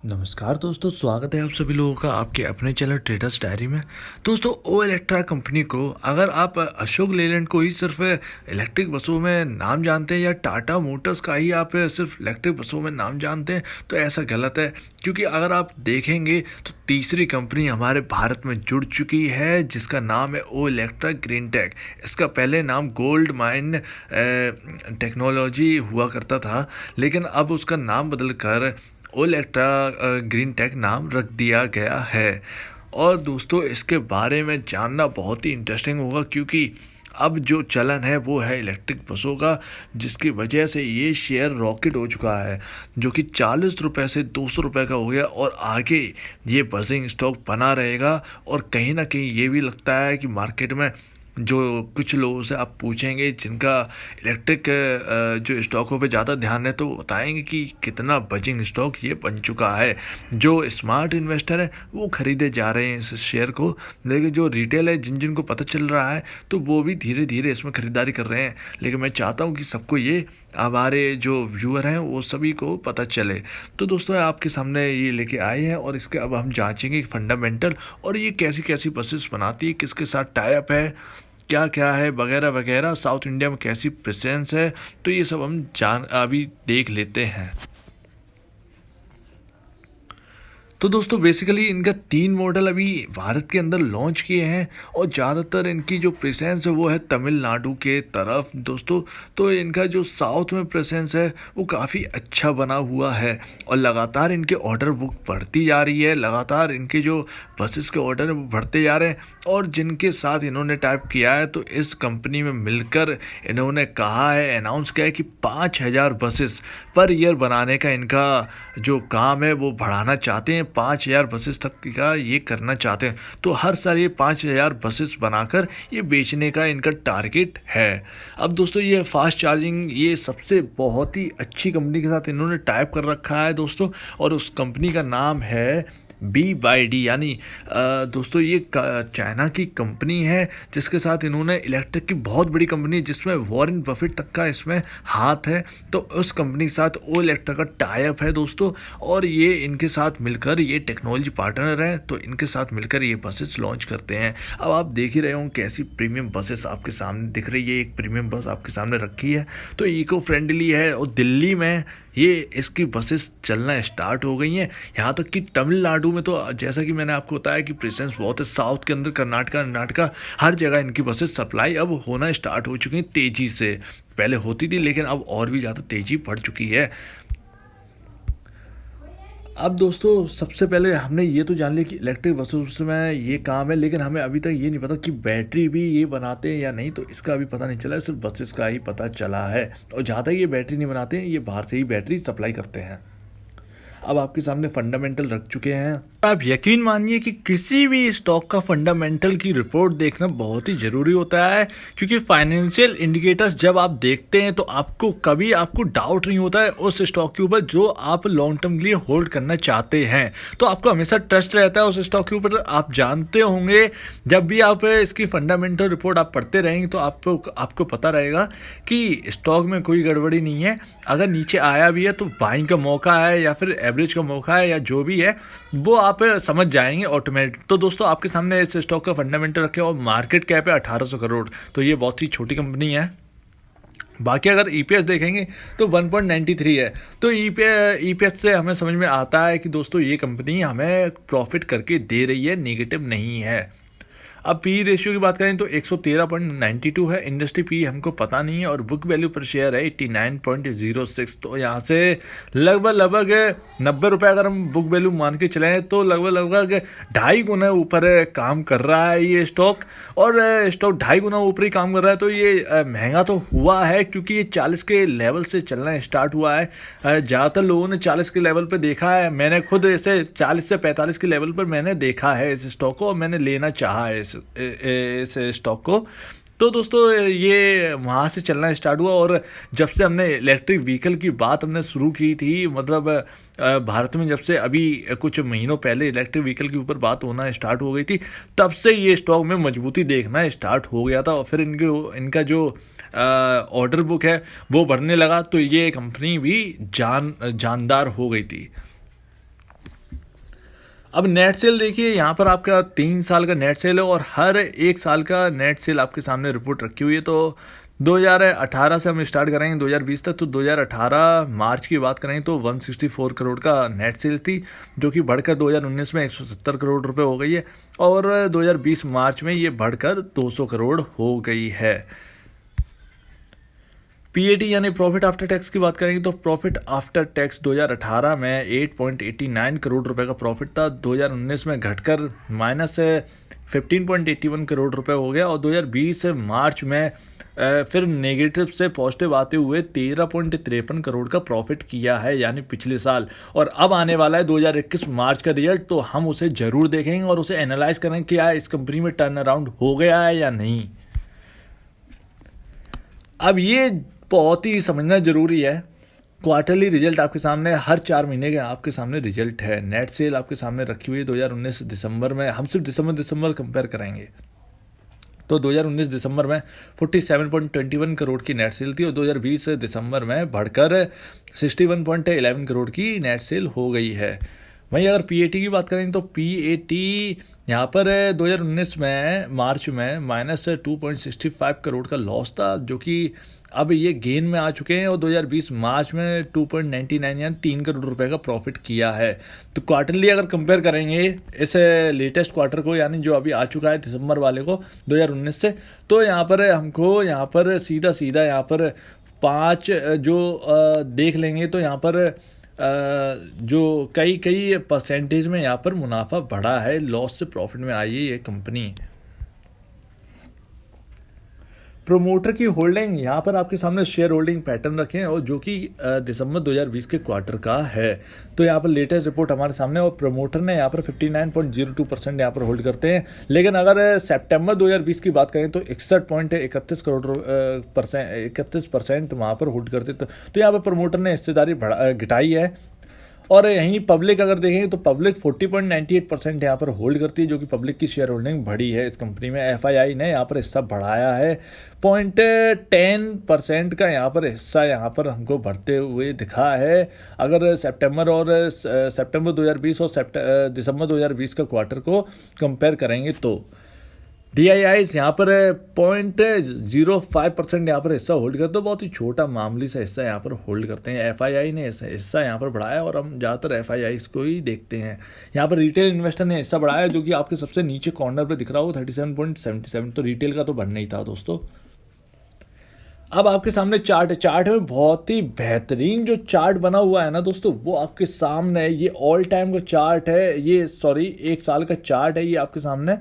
नमस्कार दोस्तों, स्वागत है आप सभी लोगों का आपके अपने चैनल ट्रेडर्स डायरी में। दोस्तों, ओ इलेक्ट्रा कंपनी को अगर आप अशोक लेलैंड को ही सिर्फ इलेक्ट्रिक बसों में नाम जानते हैं या टाटा मोटर्स का ही आप सिर्फ इलेक्ट्रिक बसों में नाम जानते हैं तो ऐसा गलत है। क्योंकि अगर आप देखेंगे तो तीसरी कंपनी हमारे भारत में जुड़ चुकी है जिसका नाम है ओ इलेक्ट्रा ग्रीन टेक। इसका पहले नाम गोल्ड माइन टेक्नोलॉजी हुआ करता था, लेकिन अब उसका नाम बदल कर ओलेक्ट्रा ग्रीन टेक नाम रख दिया गया है। और दोस्तों, इसके बारे में जानना बहुत ही इंटरेस्टिंग होगा क्योंकि अब जो चलन है वो है इलेक्ट्रिक बसों का, जिसकी वजह से ये शेयर रॉकेट हो चुका है जो कि 40 रुपये से 200 रुपये का हो गया और आगे ये बजिंग स्टॉक बना रहेगा। और कहीं ना कहीं ये भी लगता है कि मार्केट में जो कुछ लोगों से आप पूछेंगे जिनका इलेक्ट्रिक जो स्टॉकों पे ज़्यादा ध्यान है तो वो बताएंगे कि कितना बजिंग स्टॉक ये बन चुका है। जो स्मार्ट इन्वेस्टर है वो खरीदे जा रहे हैं इस शेयर को, लेकिन जो रिटेल है जिनको पता चल रहा है तो वो भी धीरे धीरे इसमें ख़रीदारी कर रहे हैं। लेकिन मैं चाहता हूँ कि सबको ये, हमारे जो व्यूअर हैं वो सभी को पता चले। तो दोस्तों, आपके सामने ये लेके आए हैं और इसके अब हम जांचेंगे फंडामेंटल और ये कैसी कैसी बसेस बनाती है, किसके साथ टाई अप है, क्या क्या है वगैरह वगैरह, साउथ इंडिया में कैसी प्रेजेंस है, तो ये सब हम अभी देख लेते हैं। तो दोस्तों, बेसिकली इनका 3 मॉडल अभी भारत के अंदर लॉन्च किए हैं और ज़्यादातर इनकी जो प्रेजेंस है वो है तमिलनाडु के तरफ दोस्तों। तो इनका जो साउथ में प्रेजेंस है वो काफ़ी अच्छा बना हुआ है और लगातार इनके ऑर्डर बुक बढ़ती जा रही है, लगातार इनके जो बसेस के ऑर्डर हैं वो बढ़ते जा रहे हैं। और जिनके साथ इन्होंने टाइप किया है तो इस कंपनी में मिलकर इन्होंने कहा है, अनाउंस किया है कि 5000 बसेस पर ईयर बनाने का इनका जो काम है वो बढ़ाना चाहते हैं। 5000 बसेस तक का ये करना चाहते हैं। तो हर साल ये 5000 बसेस बनाकर ये बेचने का इनका टारगेट है। अब दोस्तों, ये फास्ट चार्जिंग ये सबसे बहुत ही अच्छी कंपनी के साथ इन्होंने टाइप कर रखा है दोस्तों, और उस कंपनी का नाम है BYD। यानी दोस्तों, ये चाइना की कंपनी है जिसके साथ इन्होंने, इलेक्ट्रिक की बहुत बड़ी कंपनी है जिसमें वॉरेन बफेट तक का इसमें हाथ है। तो उस कंपनी के साथ ओ इलेक्ट्रा का टाई अप है दोस्तों, और ये इनके साथ मिलकर ये टेक्नोलॉजी पार्टनर हैं, तो इनके साथ मिलकर ये बसेस लॉन्च करते हैं। अब आप देख ही रहे हो कैसी प्रीमियम बसेस आपके सामने दिख रही है। एक प्रीमियम बस आपके सामने रखी है तो इको फ्रेंडली है, और दिल्ली में ये इसकी बसेस चलना स्टार्ट हो गई हैं। यहाँ तक कि तमिलनाडु में तो जैसा कि मैंने आपको बताया कि प्रेजेंस बहुत है, साउथ के अंदर कर्नाटका हर जगह इनकी बसेस सप्लाई अब होना स्टार्ट हो चुकी हैं तेज़ी से। पहले होती थी लेकिन अब और भी ज़्यादा तेज़ी बढ़ चुकी है। अब दोस्तों, सबसे पहले हमने ये तो जान लिया कि इलेक्ट्रिक बसों में ये काम है, लेकिन हमें अभी तक ये नहीं पता कि बैटरी भी ये बनाते हैं या नहीं, तो इसका अभी पता नहीं चला है, सिर्फ बसेस का ही पता चला है। और जहाँ तक ये बैटरी नहीं बनाते हैं, ये बाहर से ही बैटरी सप्लाई करते हैं। अब आपके सामने फंडामेंटल रख चुके हैं। आप यकीन मानिए कि किसी भी स्टॉक का फंडामेंटल की रिपोर्ट देखना बहुत ही ज़रूरी होता है, क्योंकि फाइनेंशियल इंडिकेटर्स जब आप देखते हैं तो आपको कभी डाउट नहीं होता है उस स्टॉक के ऊपर जो आप लॉन्ग टर्म के लिए होल्ड करना चाहते हैं। तो आपको हमेशा ट्रस्ट रहता है उस स्टॉक के ऊपर। आप जानते होंगे, जब भी आप इसकी फंडामेंटल रिपोर्ट आप पढ़ते रहेंगे तो आपको पता रहेगा कि स्टॉक में कोई गड़बड़ी नहीं है। अगर नीचे आया भी है तो बाइंग का मौका है या फिर एवरेज का मौका है या जो भी है वो आप समझ जाएंगे ऑटोमेटिक। तो दोस्तों, आपके सामने इस स्टॉक का फंडामेंटल रखे और मार्केट कैप है 1800 करोड़, तो ये बहुत ही छोटी कंपनी है। बाकी अगर ईपीएस देखेंगे तो 1.93 है। तो ईपीएस से हमें समझ में आता है कि दोस्तों ये कंपनी हमें प्रॉफिट करके दे रही है, नेगेटिव नहीं है। अब पी रेशियो की बात करें तो 113.92 है। इंडस्ट्री पी हमको पता नहीं है, और बुक वैल्यू पर शेयर है 89.06। तो यहाँ से लगभग 90 रुपये अगर हम बुक वैल्यू मान के चलें तो लगभग 2.5 गुना ऊपर काम कर रहा है ये स्टॉक। और स्टॉक 2.5 गुना ऊपर ही काम कर रहा है, तो ये महंगा तो हुआ है क्योंकि ये 40 के लेवल से चलना स्टार्ट हुआ है। ज़्यादातर लोगों ने 40 के लेवल पर देखा है, मैंने खुद इसे 40 से 45 के लेवल पर मैंने देखा है इस स्टॉक को, और मैंने लेना चाहा है इस स्टॉक को। तो दोस्तों, ये वहाँ से चलना स्टार्ट हुआ, और जब से हमने इलेक्ट्रिक व्हीकल की बात हमने शुरू की थी, मतलब भारत में जब से अभी कुछ महीनों पहले इलेक्ट्रिक व्हीकल के ऊपर बात होना स्टार्ट हो गई थी, तब से ये स्टॉक में मजबूती देखना स्टार्ट हो गया था। और फिर इनका जो ऑर्डर बुक है वो बढ़ने लगा, तो ये कंपनी भी जानदार हो गई थी। अब नेट सेल देखिए, यहाँ पर आपका 3 साल का नेट सेल है और हर 1 साल का नेट सेल आपके सामने रिपोर्ट रखी हुई है। तो 2018 से हम स्टार्ट करेंगे 2020 तक, तो 2018 मार्च की बात करें तो 164 करोड़ का नेट सेल थी, जो कि बढ़कर 2019 में 170 करोड़ रुपए हो गई है और 2020 मार्च में ये बढ़कर 200 करोड़ हो गई है। पीएटी यानी प्रॉफिट आफ्टर टैक्स की बात करेंगे तो प्रॉफिट आफ्टर टैक्स 2018 में 8.89 करोड़ रुपए का प्रॉफिट था, 2019 में घटकर माइनस 15.81 करोड़ रुपए हो गया और 2020 मार्च में फिर नेगेटिव से पॉजिटिव आते हुए 13.53 करोड़ का प्रॉफिट किया है, यानी पिछले साल। और अब आने वाला है 2021 मार्च का रिजल्ट, तो हम उसे ज़रूर देखेंगे और उसे एनालाइज करेंगे कि क्या इस कंपनी में टर्न अराउंड हो गया है या नहीं। अब ये बहुत ही समझना ज़रूरी है, क्वार्टरली रिजल्ट आपके सामने, हर 4 महीने के आपके सामने रिजल्ट है। नेट सेल आपके सामने रखी हुई है 2019 दिसंबर में, हम सिर्फ दिसंबर कंपेयर करेंगे तो 2019 दिसंबर में 47.21 करोड़ की नेट सेल थी और 2020 दिसंबर में बढ़कर 61.11 करोड़ की नेट सेल हो गई है। वहीं अगर पीएटी की बात करें तो पीएटी यहाँ पर 2019 में मार्च में माइनस 2.65 करोड़ का लॉस था, जो कि अब ये गेन में आ चुके हैं और 2020 मार्च में 2.99 यानी 3 करोड़ रुपए का प्रॉफिट किया है। तो क्वार्टरली अगर कंपेयर करेंगे इस लेटेस्ट क्वार्टर को, यानी जो अभी आ चुका है दिसंबर वाले को 2019 से, तो यहाँ पर हमको यहाँ पर सीधा सीधा यहाँ पर 5 जो देख लेंगे तो यहाँ पर जो कई परसेंटेज में यहाँ पर मुनाफा बढ़ा है, लॉस से प्रॉफिट में आई है ये कंपनी। प्रोमोटर की होल्डिंग यहाँ पर आपके सामने शेयर होल्डिंग पैटर्न रखें और जो कि दिसंबर 2020 के क्वार्टर का है। तो यहाँ पर लेटेस्ट रिपोर्ट हमारे सामने और प्रमोटर ने यहाँ पर 59.02% यहाँ पर होल्ड करते हैं। लेकिन अगर सितंबर 2020 की बात करें तो 61% वहाँ पर होल्ड करते। तो यहाँ पर प्रमोटर ने हिस्सेदारी घटाई है। और यहीं पब्लिक अगर देखेंगे तो पब्लिक 40.98% यहाँ पर होल्ड करती है, जो कि पब्लिक की शेयर होल्डिंग बढ़ी है इस कंपनी में। एफआईआई ने यहाँ पर हिस्सा बढ़ाया है, 0.10% का यहाँ पर हिस्सा यहाँ पर हमको बढ़ते हुए दिखा है। अगर सितंबर 2020 और दिसंबर 2020 का क्वार्टर को कंपेयर करेंगे तो DII यहाँ पर 0.05% यहाँ पर हिस्सा होल्ड करते, तो बहुत ही छोटा मामूली सा हिस्सा यहाँ पर होल्ड करते हैं। FII ने हिस्सा यहाँ पर बढ़ाया और हम ज़्यादातर FII को ही देखते हैं। यहाँ पर रिटेल इन्वेस्टर ने हिस्सा बढ़ाया, जो कि आपके सबसे नीचे कॉर्नर पर दिख रहा हो 37.77, तो रिटेल का तो बढ़ना ही था दोस्तों। अब आपके सामने चार्ट में बहुत ही बेहतरीन जो चार्ट बना हुआ है ना दोस्तों, वो आपके सामने ये ऑल टाइम का चार्ट है, ये 1 साल का चार्ट है ये आपके सामने।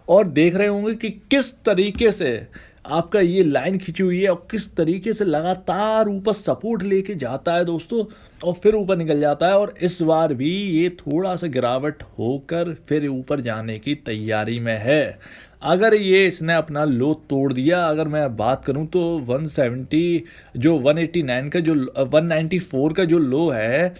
और देख रहे होंगे कि किस तरीके से आपका ये लाइन खींची हुई है और किस तरीके से लगातार ऊपर सपोर्ट लेके जाता है दोस्तों, और फिर ऊपर निकल जाता है। और इस बार भी ये थोड़ा सा गिरावट होकर फिर ऊपर जाने की तैयारी में है। अगर ये इसने अपना लो तोड़ दिया, अगर मैं बात करूं तो 170 जो 189 का जो 194 का जो लो है,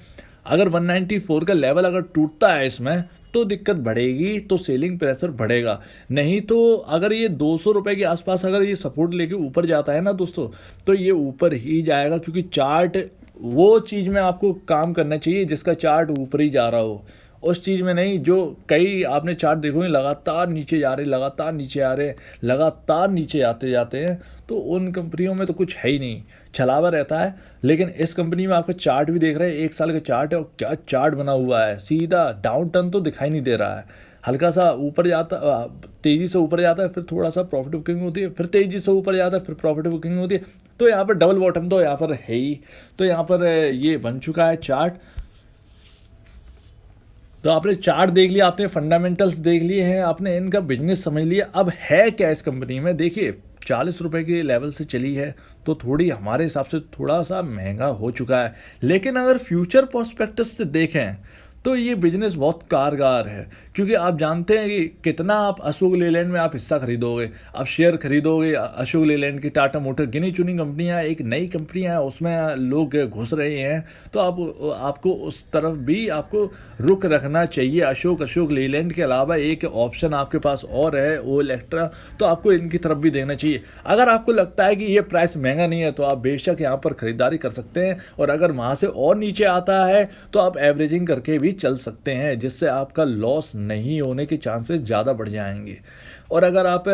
अगर 194 का लेवल अगर टूटता है इसमें तो दिक्कत बढ़ेगी, तो सेलिंग प्रेशर बढ़ेगा। नहीं तो अगर ये 200 रुपये के आसपास अगर ये सपोर्ट लेके ऊपर जाता है ना दोस्तों, तो ये ऊपर ही जाएगा, क्योंकि चार्ट वो चीज़ में आपको काम करना चाहिए जिसका चार्ट ऊपर ही जा रहा हो, उस चीज़ में नहीं जो कई आपने चार्ट देखोगे लगातार नीचे जा रहे, लगातार नीचे आ रहे, लगातार नीचे आते जाते हैं, तो उन कंपनियों में तो कुछ है ही नहीं, छलावा रहता है। लेकिन इस कंपनी में आपका चार्ट भी देख रहे हैं, 1 साल का चार्ट है और क्या चार्ट बना हुआ है, सीधा डाउन टर्न तो दिखाई नहीं दे रहा है, हल्का सा ऊपर जाता, तेज़ी से ऊपर जाता है, फिर थोड़ा सा प्रॉफिट बुकिंग होती है, फिर तेज़ी से ऊपर जाता है, फिर प्रॉफिट बुकिंग होती है। तो यहाँ पर डबल बॉटम तो यहाँ पर है ही, तो यहाँ पर ये बन चुका है चार्ट। तो आपने चार्ट देख लिया, आपने फंडामेंटल्स देख लिए हैं, आपने इनका बिजनेस समझ लिया। अब है क्या इस कंपनी में, देखिए 40 रुपये के लेवल से चली है तो थोड़ी हमारे हिसाब से थोड़ा सा महंगा हो चुका है। लेकिन अगर फ्यूचर प्रोस्पेक्टस से देखें तो ये बिजनेस बहुत कारगर है, क्योंकि आप जानते हैं कि कितना आप अशोक लेलैंड में आप हिस्सा खरीदोगे, आप शेयर खरीदोगे अशोक लेलैंड की, टाटा मोटर, गिनी चुनी कंपनियां, एक नई कंपनियां उसमें लोग घुस रहे हैं, तो आपको उस तरफ भी आपको रुख रखना चाहिए। अशोक लेलैंड के अलावा एक ऑप्शन आपके पास और है ओ इलेक्ट्रा, तो आपको इनकी तरफ भी देखना चाहिए। अगर आपको लगता है कि ये प्राइस महंगा नहीं है तो आप बेशक यहाँ पर खरीदारी कर सकते हैं, और अगर वहाँ से और नीचे आता है तो आप एवरेजिंग करके भी चल सकते हैं, जिससे आपका लॉस नहीं होने के चांसेस ज़्यादा बढ़ जाएंगे। और अगर आप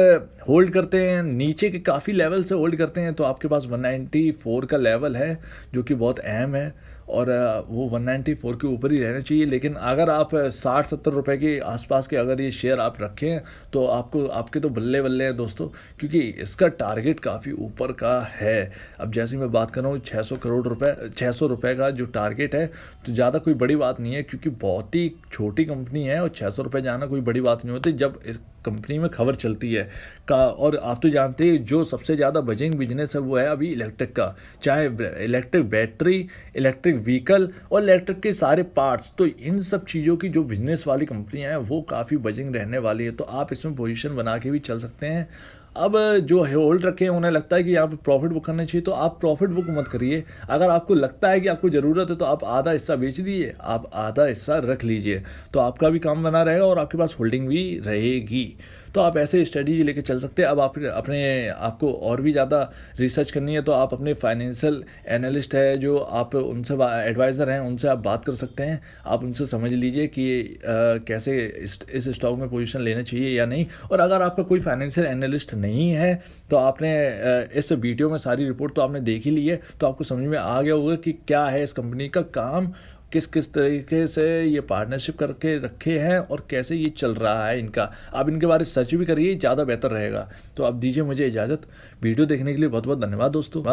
होल्ड करते हैं, नीचे के काफ़ी लेवल से होल्ड करते हैं, तो आपके पास 194 का लेवल है जो कि बहुत अहम है, और वो 194 के ऊपर ही रहना चाहिए। लेकिन अगर आप 60-70 रुपए के आसपास के अगर ये शेयर आप रखें, तो आपको आपके तो बल्ले बल्ले हैं दोस्तों, क्योंकि इसका टारगेट काफ़ी ऊपर का है। अब जैसे मैं बात कर रहा हूँ 600 करोड़ रुपए, 600 रुपये का जो टारगेट है, तो ज़्यादा कोई बड़ी बात नहीं है, क्योंकि बहुत ही छोटी कंपनी है और 600 रुपये जाना कोई बड़ी बात नहीं होती जब इस कंपनी में खबर चलती है का। और आप तो जानते हैं जो सबसे ज़्यादा बजिंग बिजनेस है वो है अभी इलेक्ट्रिक का, चाहे इलेक्ट्रिक बैटरी, इलेक्ट्रिक व्हीकल और इलेक्ट्रिक के सारे पार्ट्स। तो इन सब चीज़ों की जो बिजनेस वाली कंपनियां हैं वो काफ़ी बजिंग रहने वाली है, तो आप इसमें पोजीशन बना के भी चल सकते हैं। अब जो होल्ड रखे हैं उन्हें लगता है कि यहाँ पे प्रॉफिट बुक करना चाहिए, तो आप प्रॉफिट बुक मत करिए। अगर आपको लगता है कि आपको ज़रूरत है तो आप आधा हिस्सा बेच दीजिए, आप आधा हिस्सा रख लीजिए, तो आपका भी काम बना रहेगा और आपके पास होल्डिंग भी रहेगी। तो आप ऐसे स्ट्रेटजी लेके चल सकते हैं। अब आप अपने आपको और भी ज़्यादा रिसर्च करनी है तो आप अपने फाइनेंशियल एनालिस्ट है जो आप उनसे एडवाइज़र हैं, उनसे आप बात कर सकते हैं। आप उनसे समझ लीजिए कि कैसे इस स्टॉक में पोजीशन लेना चाहिए या नहीं। और अगर आपका कोई फाइनेंशियल एनालिस्ट नहीं है तो आपने इस वीडियो में सारी रिपोर्ट तो आपने देख ही ली है, तो आपको समझ में आ गया होगा कि क्या है इस कंपनी का काम, किस किस तरीके से ये पार्टनरशिप करके रखे हैं और कैसे ये चल रहा है इनका। आप इनके बारे में सर्च भी करिए, ज़्यादा बेहतर रहेगा। तो आप दीजिए मुझे इजाज़त। वीडियो देखने के लिए बहुत बहुत धन्यवाद दोस्तों।